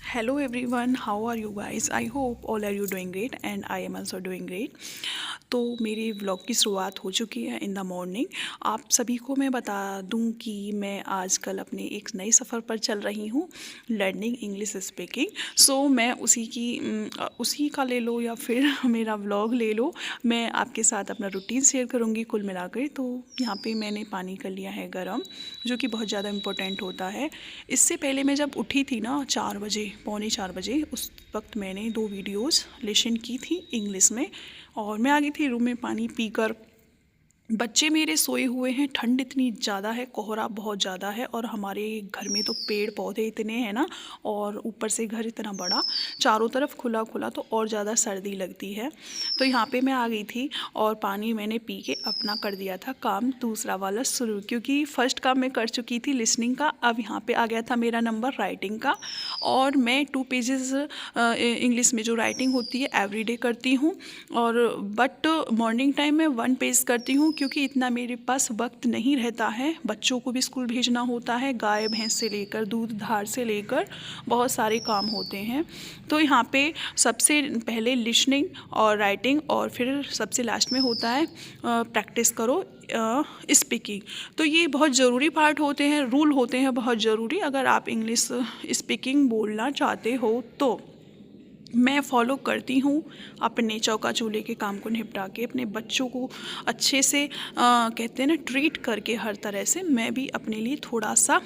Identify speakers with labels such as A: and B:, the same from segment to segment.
A: Hello everyone, how are you guys? I hope all are you doing great and I am also doing great. तो मेरी vlog की शुरुआत हो चुकी है इन द मॉर्निंग। आप सभी को मैं बता दूं कि मैं आजकल अपने एक नए सफ़र पर चल रही हूं, लर्निंग इंग्लिश स्पीकिंग। सो मैं उसी का ले लो या फिर मेरा व्लॉग ले लो, मैं आपके साथ अपना रूटीन शेयर करूंगी कुल मिलाकर। तो यहाँ पे मैंने पानी कर लिया है गरम, जो कि बहुत ज़्यादा इम्पोर्टेंट होता है। इससे पहले मैं जब उठी थी ना 4 बजे, पौने 4 बजे, उस वक्त मैंने 2 वीडियोस लिसन की थी इंग्लिश में और मैं आ गई थी रूम में पानी पीकर। बच्चे मेरे सोए हुए हैं, ठंड इतनी ज़्यादा है, कोहरा बहुत ज़्यादा है और हमारे घर में तो पेड़ पौधे इतने हैं ना, और ऊपर से घर इतना बड़ा, चारों तरफ खुला खुला, तो और ज़्यादा सर्दी लगती है। तो यहाँ पे मैं आ गई थी और पानी मैंने पी के अपना कर दिया था काम दूसरा वाला शुरू, क्योंकि फ़र्स्ट काम मैं कर चुकी थी लिसनिंग का। अब यहाँ पे आ गया था मेरा नंबर राइटिंग का, और मैं 2 पेजेस इंग्लिश में जो राइटिंग होती है एवरीडे करती हूँ, और बट मॉर्निंग टाइम में 1 पेज करती हूँ, क्योंकि इतना मेरे पास वक्त नहीं रहता है। बच्चों को भी स्कूल भेजना होता है, गाय भैंस से लेकर दूध धार से लेकर बहुत सारे काम होते हैं। तो यहाँ पे सबसे पहले लिसनिंग और राइटिंग, और फिर सबसे लास्ट में होता है प्रैक्टिस करो स्पीकिंग। तो ये बहुत ज़रूरी पार्ट होते हैं, रूल होते हैं बहुत ज़रूरी, अगर आप इंग्लिश स्पीकिंग बोलना चाहते हो तो। मैं फॉलो करती हूँ अपने चौका चूल्हे के काम को निपटा के, अपने बच्चों को अच्छे से कहते हैं ना ट्रीट करके, हर तरह से मैं भी अपने लिए थोड़ा सा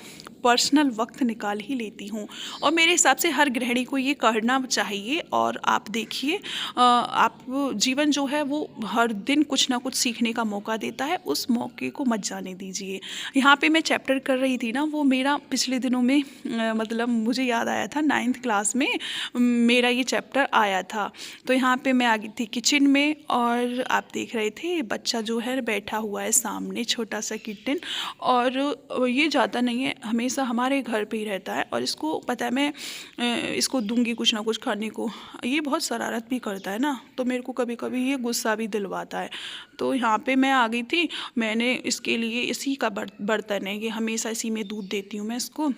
A: पर्सनल वक्त निकाल ही लेती हूँ। और मेरे हिसाब से हर गृहिणी को ये करना चाहिए। और आप देखिए, आप जीवन जो है वो हर दिन कुछ ना कुछ सीखने का मौका देता है, उस मौके को मत जाने दीजिए। यहाँ पे मैं चैप्टर कर रही थी ना, वो मेरा पिछले दिनों में मतलब मुझे याद आया था 9th क्लास में मेरा ये चैप्टर आया था। तो यहाँ पे मैं आ गई थी किचन में, और आप देख रहे थे बच्चा जो है बैठा हुआ है सामने, छोटा सा किटन, और ये जाता नहीं है, हमेशा हमारे घर पे ही रहता है। और इसको पता है मैं इसको दूंगी कुछ ना कुछ खाने को, ये बहुत शरारत भी करता है ना, तो मेरे को कभी कभी ये गुस्सा भी दिलवाता है। तो यहाँ पे मैं आ गई थी, मैंने इसके लिए इसी का बर्तन है, ये हमेशा इसी में दूध देती हूँ मैं इसको,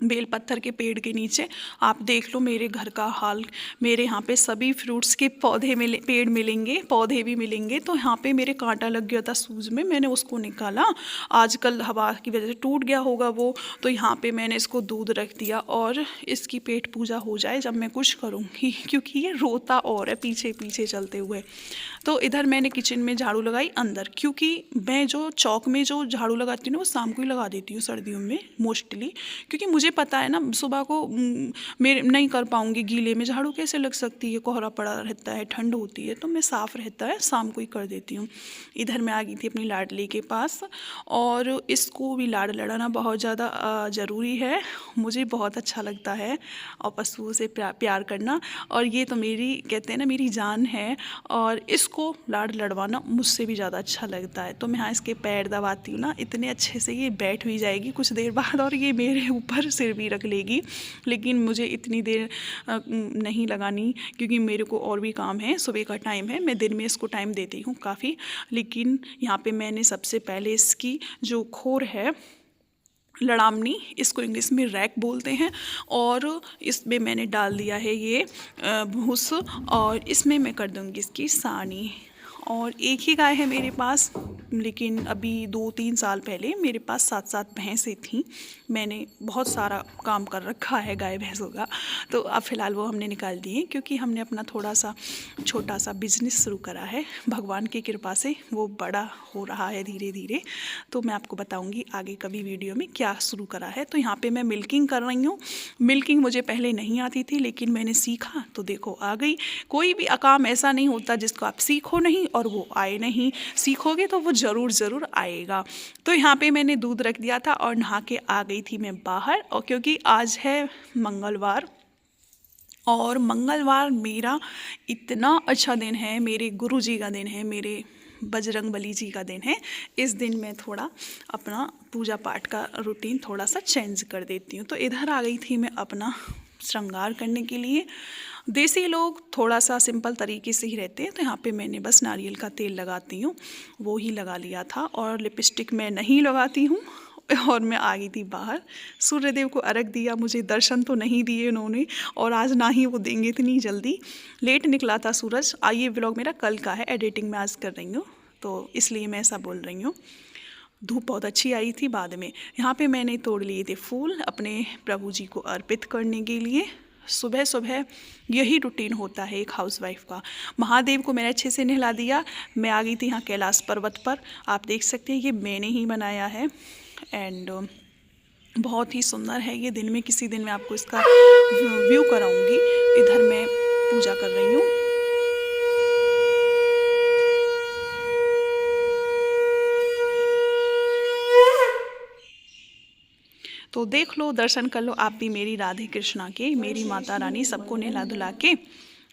A: बेल पत्थर के पेड़ के नीचे। आप देख लो मेरे घर का हाल, मेरे यहाँ पे सभी फ्रूट्स के पौधे पेड़ मिलेंगे, पौधे भी मिलेंगे। तो यहाँ पे मेरे कांटा लग गया था सूज में, मैंने उसको निकाला, आजकल हवा की वजह से टूट गया होगा वो। तो यहाँ पे मैंने इसको दूध रख दिया, और इसकी पेट पूजा हो जाए जब मैं कुछ करूँगी, क्योंकि ये रोता और है पीछे पीछे चलते हुए। तो इधर मैंने किचन में झाड़ू लगाई अंदर, क्योंकि मैं जो चौक में जो झाड़ू लगाती हूँ ना, वो शाम को ही लगा देती हूँ सर्दियों में मोस्टली, क्योंकि मुझे पता है ना सुबह को मेरे नहीं कर पाऊँगी, गीले में झाड़ू कैसे लग सकती है, कोहरा पड़ा रहता है, ठंड होती है, तो मैं साफ़ रहता है शाम को ही कर देती हूँ। इधर मैं आ गई थी अपनी लाडली के पास, और इसको भी लाड लड़ाना बहुत ज़्यादा ज़रूरी है, मुझे बहुत अच्छा लगता है और पशुओं से प्यार करना, और ये तो मेरी कहते हैं ना मेरी जान है, और इसको लाड लड़वाना मुझसे भी ज़्यादा अच्छा लगता है। तो मैं यहाँ इसके पैर दबाती हूँ ना, इतने अच्छे से ये बैठ भी जाएगी कुछ देर बाद, और ये मेरे ऊपर सिर भी रख लेगी। लेकिन मुझे इतनी देर नहीं लगानी, क्योंकि मेरे को और भी काम है, सुबह का टाइम है, मैं दिन में इसको टाइम देती हूँ काफ़ी। लेकिन यहाँ पे मैंने सबसे पहले इसकी जो खोर है, लड़ामनी, इसको इंग्लिश में रैक बोलते हैं, और इसमें मैंने डाल दिया है ये भूस, और इसमें मैं कर दूँगी इसकी सानी। और एक ही गाय है मेरे पास, लेकिन अभी 2-3 साल पहले मेरे पास 7-7 भैंसें थीं। मैंने बहुत सारा काम कर रखा है गाय भैंसों का, तो अब फ़िलहाल वो हमने निकाल दिए, क्योंकि हमने अपना थोड़ा सा छोटा सा बिजनेस शुरू करा है, भगवान की कृपा से वो बड़ा हो रहा है धीरे धीरे। तो मैं आपको बताऊंगी आगे कभी वीडियो में क्या शुरू करा है। तो यहाँ पे मैं मिल्किंग कर रही हूँ। मिल्किंग मुझे पहले नहीं आती थी, लेकिन मैंने सीखा तो देखो आ गई। कोई भी काम ऐसा नहीं होता जिसको आप सीखो नहीं और वो आए नहीं, सीखोगे तो वो ज़रूर आएगा। तो यहाँ पे मैंने दूध रख दिया था और नहा के आ गई थी मैं बाहर, और क्योंकि आज है मंगलवार, और मंगलवार मेरा इतना अच्छा दिन है, मेरे गुरु जी का दिन है, मेरे बजरंगबली जी का दिन है। इस दिन मैं थोड़ा अपना पूजा पाठ का रूटीन थोड़ा सा चेंज कर देती हूँ। तो इधर आ गई थी मैं अपना श्रृंगार करने के लिए। देसी लोग थोड़ा सा सिंपल तरीके से ही रहते हैं, तो यहाँ पे मैंने बस नारियल का तेल लगाती हूँ, वो ही लगा लिया था, और लिपस्टिक मैं नहीं लगाती हूँ। और मैं आ गई थी बाहर। सूर्यदेव को अर्घ दिया, मुझे दर्शन तो नहीं दिए उन्होंने और आज ना ही वो देंगे इतनी जल्दी। लेट निकला था सूरज। ये व्लॉग मेरा कल का है, एडिटिंग मैं आज कर रही हूँ तो इसलिए मैं ऐसा बोल रही हूँ। धूप बहुत अच्छी आई थी बाद में। यहाँ पे मैंने तोड़ लिए थे फूल अपने प्रभु जी को अर्पित करने के लिए। सुबह सुबह यही रूटीन होता है एक हाउसवाइफ का। महादेव को मैंने अच्छे से नहला दिया। मैं आ गई थी यहाँ कैलाश पर्वत पर। आप देख सकते हैं ये मैंने ही बनाया है एंड बहुत ही सुंदर है ये। दिन में किसी दिन मैं आपको इसका व्यू कराऊंगी। इधर मैं पूजा कर रही हूँ। तो देख लो, दर्शन कर लो आप भी मेरी राधे कृष्णा के। मेरी माता रानी सबको नहला धुला के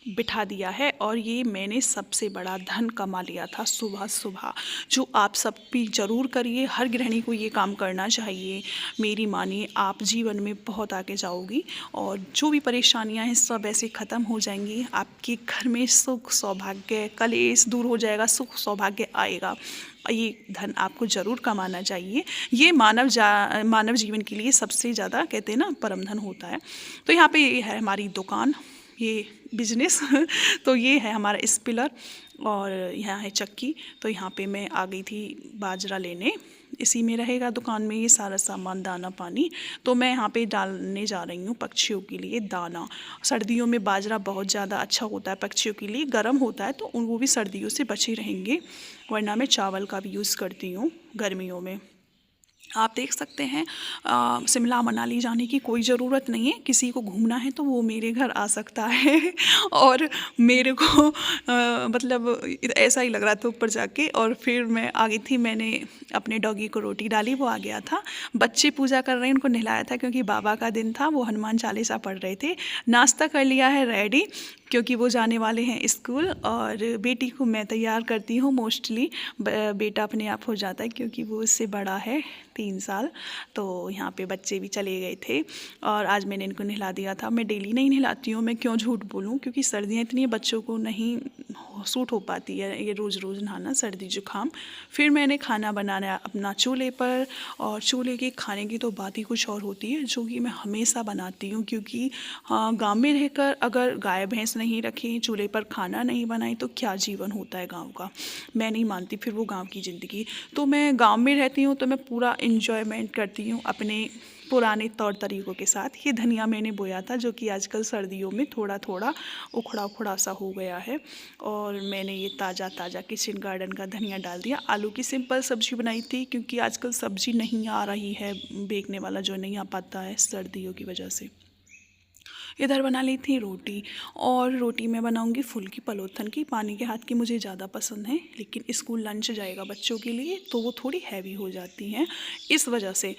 A: बिठा दिया है और ये मैंने सबसे बड़ा धन कमा लिया था सुबह सुबह, जो आप सब भी ज़रूर करिए। हर गृहिणी को ये काम करना चाहिए। मेरी मानिए, आप जीवन में बहुत आगे जाओगी और जो भी परेशानियां हैं सब ऐसे ख़त्म हो जाएंगी। आपके घर में सुख सौभाग्य, कलेश दूर हो जाएगा, सुख सौभाग्य आएगा। ये धन आपको ज़रूर कमाना चाहिए। ये मानव जीवन के लिए सबसे ज़्यादा कहते हैं ना परम धन होता है। तो यहाँ पे ये है हमारी दुकान, ये बिजनेस तो ये है हमारा स्पिलर और यहाँ है चक्की। तो यहाँ पे मैं आ गई थी बाजरा लेने। इसी में रहेगा दुकान में ये सारा सामान, दाना पानी। तो मैं यहाँ पे डालने जा रही हूँ पक्षियों के लिए दाना। सर्दियों में बाजरा बहुत ज़्यादा अच्छा होता है पक्षियों के लिए, गर्म होता है तो वो भी सर्दियों से बचे रहेंगे। वरना मैं चावल का भी यूज़ करती हूँ गर्मियों में। आप देख सकते हैं शिमला मनाली जाने की कोई ज़रूरत नहीं है। किसी को घूमना है तो वो मेरे घर आ सकता है और मेरे को मतलब ऐसा ही लग रहा था ऊपर जाके। और फिर मैं आ गई थी, मैंने अपने डॉगी को रोटी डाली, वो आ गया था। बच्चे पूजा कर रहे हैं, उनको नहलाया था क्योंकि बाबा का दिन था, वो हनुमान चालीसा पढ़ रहे थे। नाश्ता कर लिया है रेडी क्योंकि वो जाने वाले हैं स्कूल। और बेटी को मैं तैयार करती हूँ मोस्टली। बेटा अपने आप हो जाता है क्योंकि वो इससे बड़ा है 3 साल। तो यहाँ पे बच्चे भी चले गए थे और आज मैंने इनको नहला दिया था। मैं डेली नहीं नहलाती हूँ, मैं क्यों झूठ बोलूँ, क्योंकि सर्दियाँ इतनी है बच्चों को नहीं सूट हो पाती है ये रोज़ रोज़ नहाना, सर्दी जुकाम। फिर मैंने खाना बनाना अपना चूल्हे पर, और चूल्हे के खाने की तो बात ही कुछ और होती है, जो कि मैं हमेशा बनाती हूँ। क्योंकि गाँव में रहकर अगर गाय भैंस नहीं रखें, चूल्हे पर खाना नहीं बनाएं तो क्या जीवन होता है गाँव का। मैं नहीं मानती फिर वो गाँव की ज़िंदगी। तो मैं गाँव में रहती हूँ तो मैं पूरा इंजॉयमेंट करती हूँ अपने पुराने तौर तरीक़ों के साथ। ये धनिया मैंने बोया था जो कि आजकल सर्दियों में थोड़ा थोड़ा उखड़ा उखड़ा सा हो गया है, और मैंने ये ताज़ा ताज़ा किचन गार्डन का धनिया डाल दिया। आलू की सिंपल सब्ज़ी बनाई थी क्योंकि आजकल सब्ज़ी नहीं आ रही है, बेचने वाला जो नहीं आ पाता है सर्दियों की वजह से। इधर बना ली थी रोटी, और रोटी मैं बनाऊंगी फुल्की पलोथन की। पानी के हाथ की मुझे ज़्यादा पसंद है, लेकिन स्कूल लंच जाएगा बच्चों के लिए तो वो थोड़ी हैवी हो जाती हैं, इस वजह से।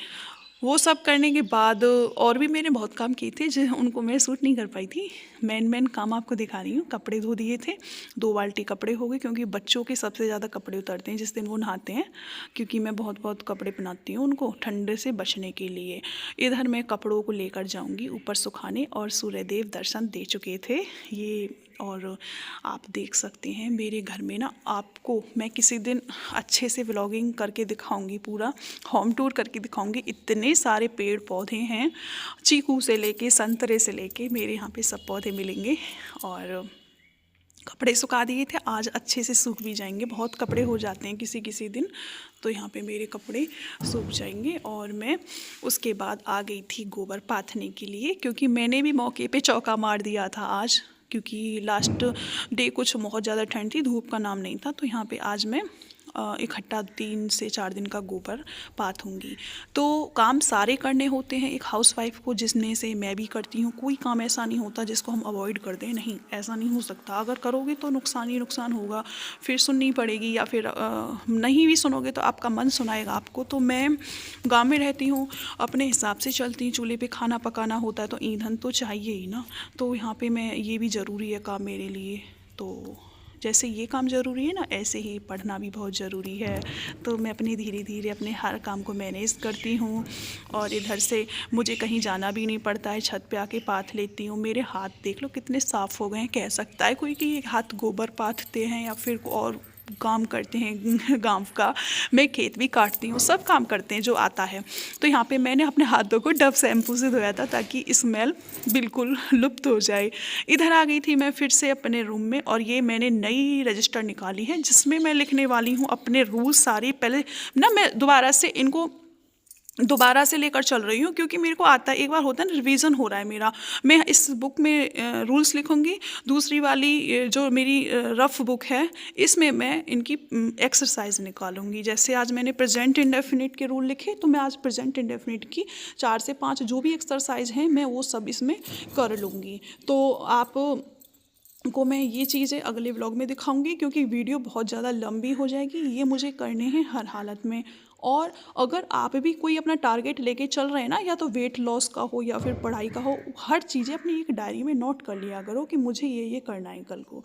A: वो सब करने के बाद और भी मैंने बहुत काम किए थे जो उनको मैं सूट नहीं कर पाई थी। मेन काम आपको दिखा रही हूँ। कपड़े धो दिए थे, 2 बाल्टी कपड़े हो गए, क्योंकि बच्चों के सबसे ज़्यादा कपड़े उतरते हैं जिस दिन वो नहाते हैं, क्योंकि मैं बहुत कपड़े पहनाती हूँ उनको ठंडे से बचने के लिए। इधर मैं कपड़ों को लेकर जाऊँगी ऊपर सुखाने, और सूर्यदेव दर्शन दे चुके थे ये। और आप देख सकते हैं मेरे घर में ना, आपको मैं किसी दिन अच्छे से व्लॉगिंग करके दिखाऊंगी, पूरा होम टूर करके दिखाऊंगी। इतने सारे पेड़ पौधे हैं, चीकू से लेके संतरे से लेके मेरे यहाँ पे सब पौधे मिलेंगे। और कपड़े सुखा दिए थे, आज अच्छे से सूख भी जाएंगे। बहुत कपड़े हो जाते हैं किसी किसी दिन, तो यहाँ पे मेरे कपड़े सूख जाएंगे। और मैं उसके बाद आ गई थी गोबर पाथने के लिए, क्योंकि मैंने भी मौके पे चौका मार दिया था आज, क्योंकि लास्ट डे कुछ बहुत ज़्यादा ठंड थी, धूप का नाम नहीं था। तो यहाँ पे आज मैं इकट्ठा 3 से 4 दिन का गोबर पाथूंगी। तो काम सारे करने होते हैं एक हाउसवाइफ को, जिसने से मैं भी करती हूँ। कोई काम ऐसा नहीं होता जिसको हम अवॉइड कर दें, नहीं, ऐसा नहीं हो सकता। अगर करोगे तो नुकसान ही नुकसान होगा, फिर सुननी पड़ेगी, या फिर नहीं भी सुनोगे तो आपका मन सुनाएगा आपको। तो मैं गाँव में रहती हूँ, अपने हिसाब से चलती हूँ। चूल्हे पे खाना पकाना होता है तो ईंधन तो चाहिए ही ना। तो यहाँ पे मैं, ये भी ज़रूरी है काम मेरे लिए। तो जैसे ये काम ज़रूरी है ना, ऐसे ही पढ़ना भी बहुत ज़रूरी है। तो मैं अपने धीरे धीरे अपने हर काम को मैनेज करती हूँ, और इधर से मुझे कहीं जाना भी नहीं पड़ता है, छत पे आके पाथ लेती हूँ। मेरे हाथ देख लो कितने साफ़ हो गए हैं। कह सकता है कोई कि ये हाथ गोबर पाथते हैं या फिर और काम करते हैं गाँव का, मैं खेत भी काटती हूँ, सब काम करते हैं जो आता है। तो यहाँ पे मैंने अपने हाथों को डव शैम्पू से धोया था ताकि स्मेल बिल्कुल लुप्त हो जाए। इधर आ गई थी मैं फिर से अपने रूम में, और ये मैंने नई रजिस्टर निकाली है जिसमें मैं लिखने वाली हूँ अपने रूल्स सारे। पहले ना मैं दोबारा से इनको दोबारा से लेकर चल रही हूँ, क्योंकि मेरे को आता है, एक बार होता है ना रिवीजन हो रहा है मेरा। मैं इस बुक में रूल्स लिखूंगी, दूसरी वाली जो मेरी रफ बुक है इसमें मैं इनकी एक्सरसाइज निकालूंगी। जैसे आज मैंने प्रेजेंट इंडेफिनिट के रूल लिखे, तो मैं आज प्रेजेंट इंडेफिनिट की 4 से 5 जो भी एक्सरसाइज हैं मैं वो सब इसमें कर लूँगी। तो आप को मैं ये चीज़ें अगले व्लॉग में दिखाऊंगी, क्योंकि वीडियो बहुत ज़्यादा लंबी हो जाएगी। ये मुझे करने हैं हर हालत में। और अगर आप भी कोई अपना टारगेट लेके चल रहे हैं ना, या तो वेट लॉस का हो या फिर पढ़ाई का हो, हर चीज़ें अपनी एक डायरी में नोट कर लिया करो कि मुझे ये करना है कल को।